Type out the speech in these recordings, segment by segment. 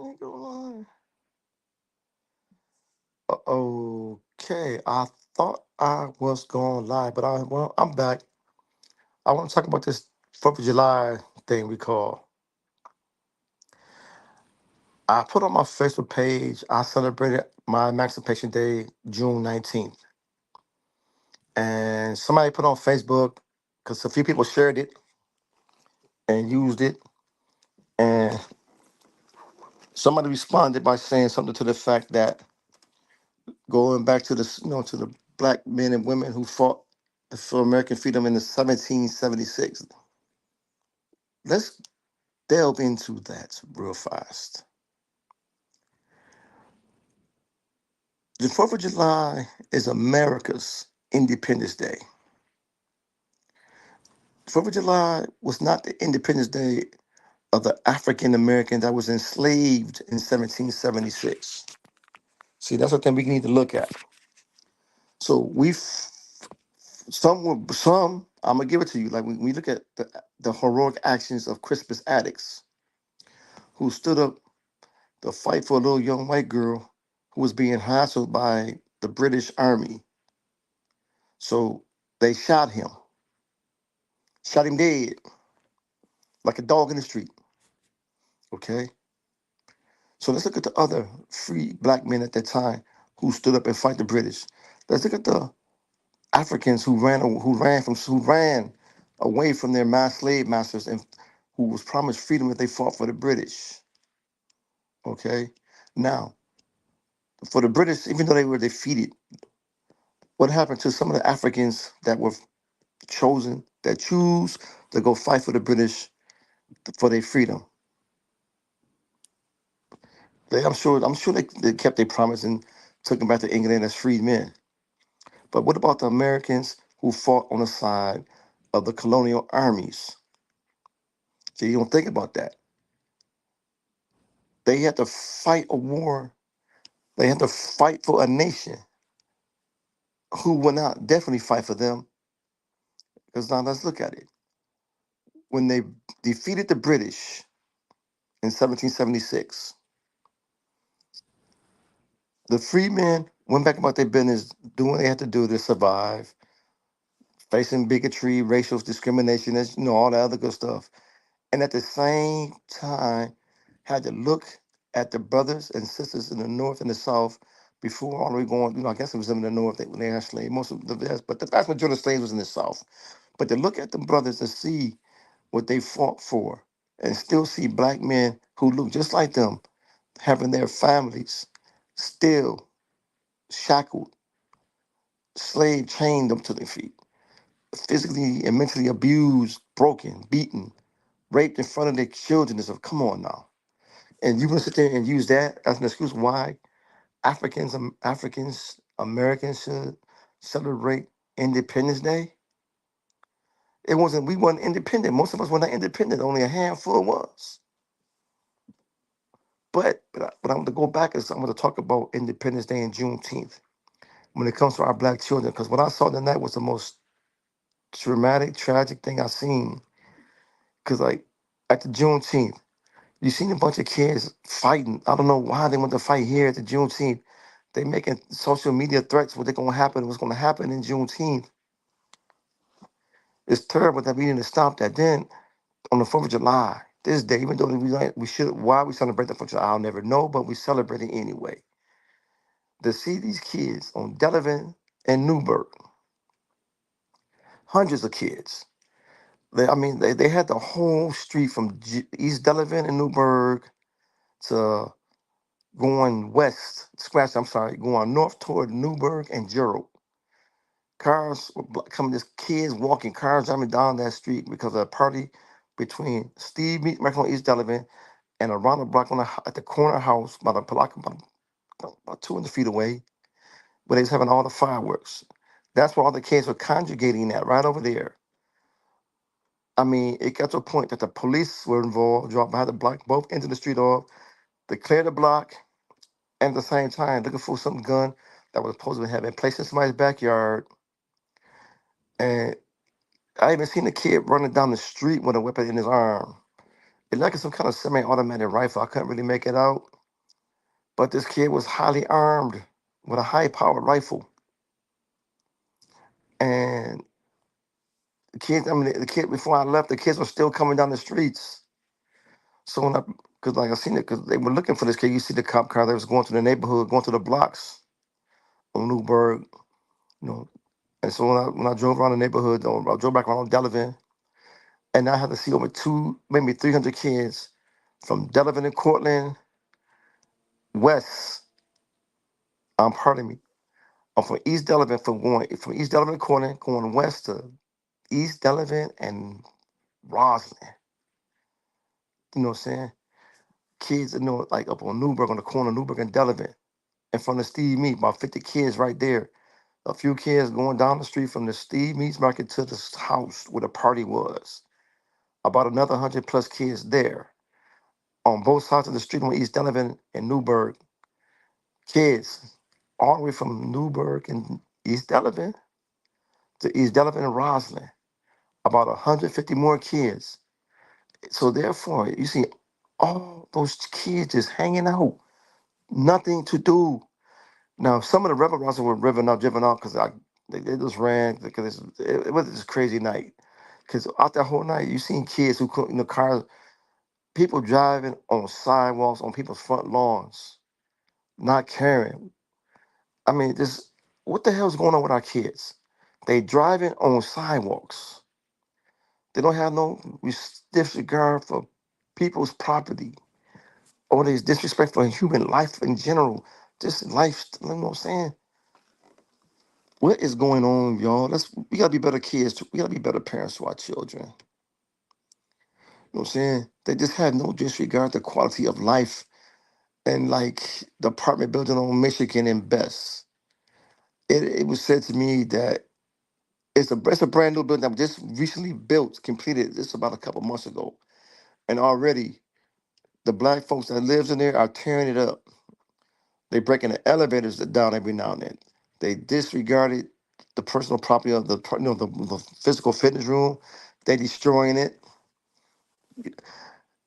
Ain't going on. Okay, I thought I was going live, but I'm back. I want to talk about this Fourth of July thing we call. I put on my Facebook page. I celebrated my Emancipation Day, June 19th, and somebody put on Facebook because a few people shared it and used it, and somebody responded by saying something to the fact that going back to to the black men and women who fought for American freedom in the 1776. Let's delve into that real fast. The 4th of July is America's Independence Day. 4th of July was not the Independence Day of the African American that was enslaved in 1776. See, that's what thing we need to look at. So some I'm gonna give it to you. Like when we look at the heroic actions of Crispus Attucks, who stood up to fight for a little young white girl who was being hassled by the British Army. So they shot him dead, like a dog in the street. Okay? So let's look at the other free black men at that time who stood up and fight the British. Let's look at the Africans who ran away from their mass slave masters and who was promised freedom if they fought for the British. Okay? Now, for the British, even though they were defeated, what happened to some of the Africans that were that choose to go fight for the British for their freedom? I'm sure they kept their promise and took them back to England as freed men. But what about the Americans who fought on the side of the colonial armies? So you don't think about that. They had to fight a war. They had to fight for a nation who would not definitely fight for them. Because now let's look at it. When they defeated the British in 1776, the free men went back about their business, doing what they had to do to survive, facing bigotry, racial discrimination, as all that other good stuff. And at the same time, had to look at the brothers and sisters in the North and the South before all the way going, I guess it was in the North when they had slaves, most of the vast, but the vast majority of slaves was in the South. But to look at the brothers and see what they fought for and still see black men who look just like them having their families still shackled, slave chained them to their feet, physically and mentally abused, broken, beaten, raped in front of their children. Is of come on now, and you want to sit there and use that as an excuse why Africans, Americans should celebrate Independence Day? It wasn't. We weren't independent. Most of us were not independent. Only a handful was. But I'm going to go back and I'm going to talk about Independence Day and Juneteenth when it comes to our black children. Because what I saw that night was the most traumatic, tragic thing I've seen. Because like at the Juneteenth, you seen a bunch of kids fighting. I don't know why they want to fight here at the Juneteenth. They making social media threats. What's going to happen in Juneteenth. It's terrible that we need to stop that. Then on the 4th of July, this day, even though we should, why we celebrate the 4th of July, I'll never know, but we celebrate it anyway. To see these kids on Delavan and Newburgh, hundreds of kids. They had the whole street from East Delavan and Newburgh to going west, going north toward Newburgh and Gerald. Cars were coming, just kids walking, cars driving down that street because of a party between Steve Meat Market on East Delavan and a Ronald Block at the corner house about a block, about 200 feet away, where they was having all the fireworks. That's where all the kids were congregating at, right over there. It got to a point that the police were involved, dropped by the block, both ends of the street off, to clear the block, and at the same time looking for some gun that was supposed to have been placed in somebody's backyard. And I even seen a kid running down the street with a weapon in his arm. It's like some kind of semi-automatic rifle. I couldn't really make it out, but this kid was highly armed with a high-powered rifle, and the kids. I mean, the kid before I left, the kids were still coming down the streets. So when I, because like I seen it, because they were looking for this kid. You see the cop car that was going to the neighborhood, going to the blocks on Newburgh, you know. And so when I drove around the neighborhood, or I drove back around Delavan, and I had to see over two, maybe 300 kids from Delavan and Cortland West. Pardon me. From East Delavan, from East Delavan and Cortland, going west to East Delavan and Roslyn. You know what I'm saying? Kids, like up on Newburgh, on the corner of Newburgh and Delavan, in front of Steve Meat, about 50 kids right there. A few kids going down the street from the Steve Meats Market to the house where the party was. About another 100 plus kids there. On both sides of the street on East Delavan and Newburgh, kids all the way from Newburgh and East Delavan to East Delavan and Roslyn. About 150 more kids. So therefore, you see all those kids just hanging out, nothing to do. Now, some of the rebel rousers were driven out because they just ran because it was this crazy night. Because out that whole night, you seen kids who couldn't, cars, people driving on sidewalks, on people's front lawns, not caring. I mean, this, what the hell's going on with our kids? They driving on sidewalks. They don't have no disregard for people's property or there's disrespect for human life in general. Just life, you know what I'm saying? What is going on, y'all? We gotta be better kids. We gotta be better parents to our children. You know what I'm saying? They just have no disregard the quality of life. And like the apartment building on Michigan and Best, it was said to me that it's a brand new building that was just recently built, completed just about a couple months ago. And already the black folks that lives in there are tearing it up. They breaking the elevators down every now and then. They disregarded the personal property of the physical fitness room. They destroying it.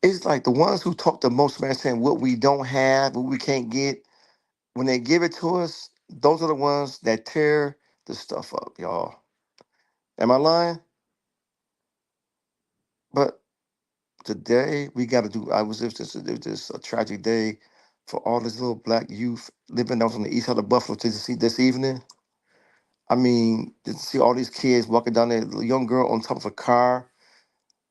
It's like the ones who talk the most, man, saying what we don't have, what we can't get. When they give it to us, those are the ones that tear the stuff up, y'all. Am I lying? But today we got to do. It was just a tragic day for all this little black youth living out on the east side of Buffalo to see this evening. I mean, to see all these kids walking down there, a young girl on top of a car,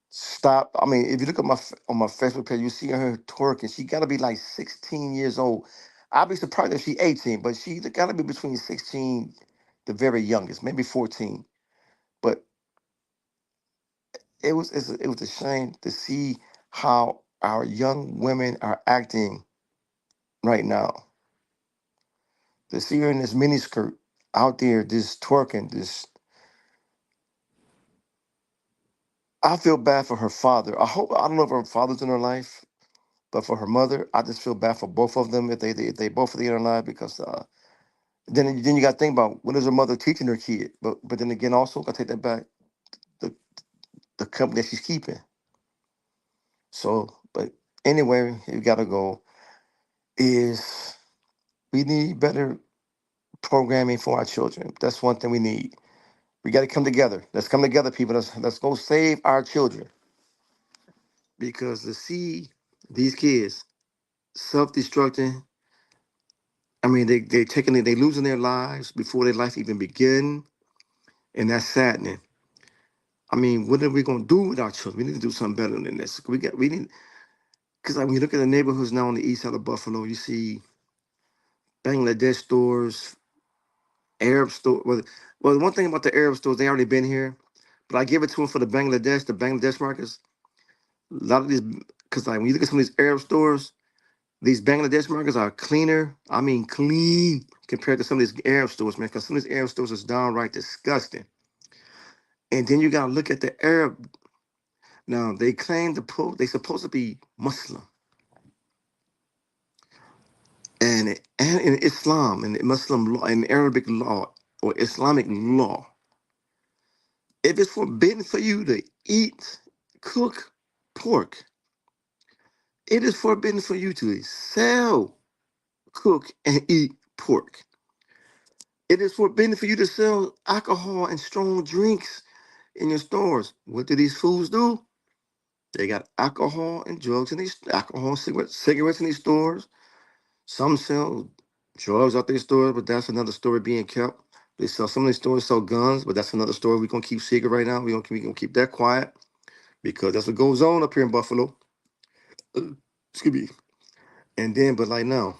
stop. I mean, if you look at on my Facebook page, you see her twerking. She got to be like 16 years old. I'd be surprised if she 18, but she got to be between 16, the very youngest, maybe 14. But it was a shame to see how our young women are acting right now. To see her in this miniskirt out there, just twerking, this. I feel bad for her father. I don't know if her father's in her life, but for her mother, I just feel bad for both of them if they both are in her life because then you got to think about what is her mother teaching her kid. But then again, also I take that back, the the company that she's keeping. So, but anyway, you gotta go. Is we need better programming for our children. That's one thing we need. We got to come together. Let's come together, people. Let's go save our children because to see these kids self-destructing. I mean, they taking it, they losing their lives before their life even begin, and that's saddening. I mean, what are we gonna do with our children? We need to do something better than this. We need because when you look at the neighborhoods now on the east side of Buffalo, you see Bangladesh stores, Arab store. Well, the one thing about the Arab stores, they already been here, but I give it to them for the Bangladesh markets. A lot of these, because like when you look at some of these Arab stores, these Bangladesh markets are cleaner. I mean, clean compared to some of these Arab stores, man. Because some of these Arab stores is downright disgusting. And then you gotta look at the Arab. Now they claim they supposed to be Muslim, and in Islam and Muslim law and Arabic law or Islamic law, if it's forbidden for you to eat, cook pork, It is forbidden for you to sell, cook, and eat pork. It is forbidden for you to sell alcohol and strong drinks in your stores. What do these fools do? They got alcohol and drugs in these alcohol, cigarettes in these stores. Some sell drugs out their stores, but that's another story being kept. They sell some of these stores sell guns, but that's another story we're gonna keep secret right now. We gonna keep that quiet because that's what goes on up here in Buffalo. Excuse me. And then, but like now,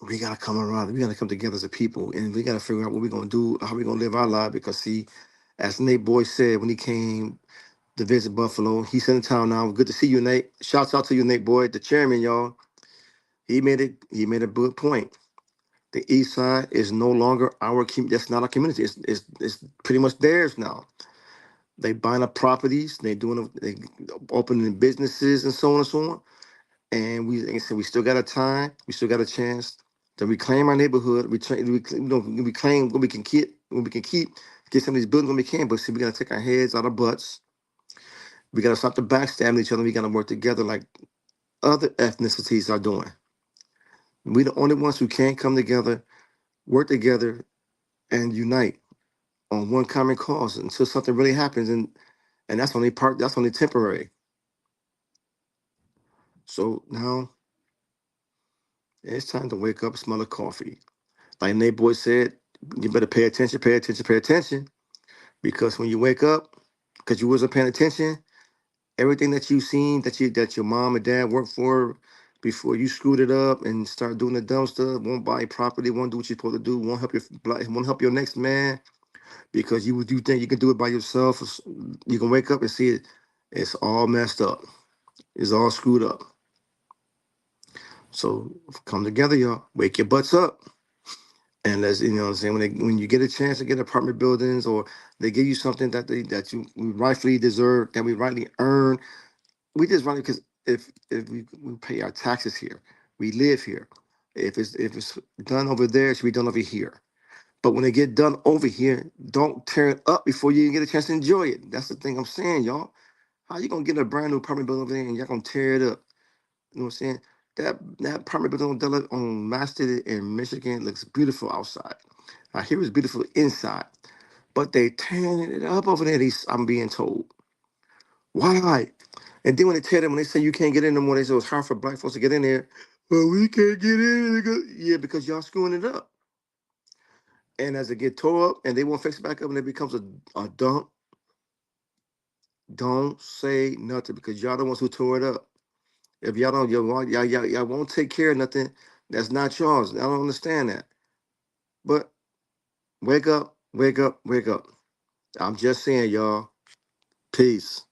we gotta come around. We gotta come together as a people, and we gotta figure out what we're gonna do, how we're gonna live our life. Because see, as Nate Boy said when he came to visit Buffalo, he's in town now. Good to see you, Nate. Shouts out to you, Nate Boy, the chairman, y'all. He made it. He made a good point. The East Side is no longer our community. That's not our community. It's pretty much theirs now. They buying up properties. They opening businesses and so on and so on. And we, like I said, we still got a time. We still got a chance to reclaim our neighborhood. Reclaim what we can keep. What we can keep. Get some of these buildings when we can. But see, we gotta take our heads out of butts. We gotta stop the backstabbing each other. We gotta work together like other ethnicities are doing. We the only ones who can't come together, work together, and unite on one common cause until something really happens, and that's only part. That's only temporary. So now it's time to wake up, smell the coffee. Like Nate Boy said, you better pay attention, pay attention, pay attention, because when you wake up, because you wasn't paying attention, everything that you've seen that your mom and dad worked for before you screwed it up and start doing the dumb stuff, won't buy property, won't do what you're supposed to do, won't help your next man because you think you can do it by yourself. You can wake up and see it. It's all messed up. It's all screwed up. So come together, y'all. Wake your butts up. And let's, you know what I'm saying, when you get a chance to get apartment buildings or they give you something that you rightfully deserve, that we rightly earn, we just run it because if we pay our taxes here, we live here. If it's done over there, it should be done over here. But when they get done over here, don't tear it up before you even get a chance to enjoy it. That's the thing I'm saying, y'all. How you gonna get a brand new apartment building over there and y'all gonna tear it up? You know what I'm saying? That apartment building on Masted in Michigan looks beautiful outside. I hear it's beautiful inside, but they tearing it up over there. I'm being told. Why? And then when they tell them, when they say you can't get in no more, they say it's hard for black folks to get in there. Well, we can't get in. Yeah, because y'all screwing it up. And as it get tore up and they won't fix it back up and it becomes a dump, don't say nothing because y'all the ones who tore it up. If y'all don't, y'all won't take care of nothing that's not yours. I don't understand that. But wake up, wake up, wake up. I'm just saying, y'all. Peace.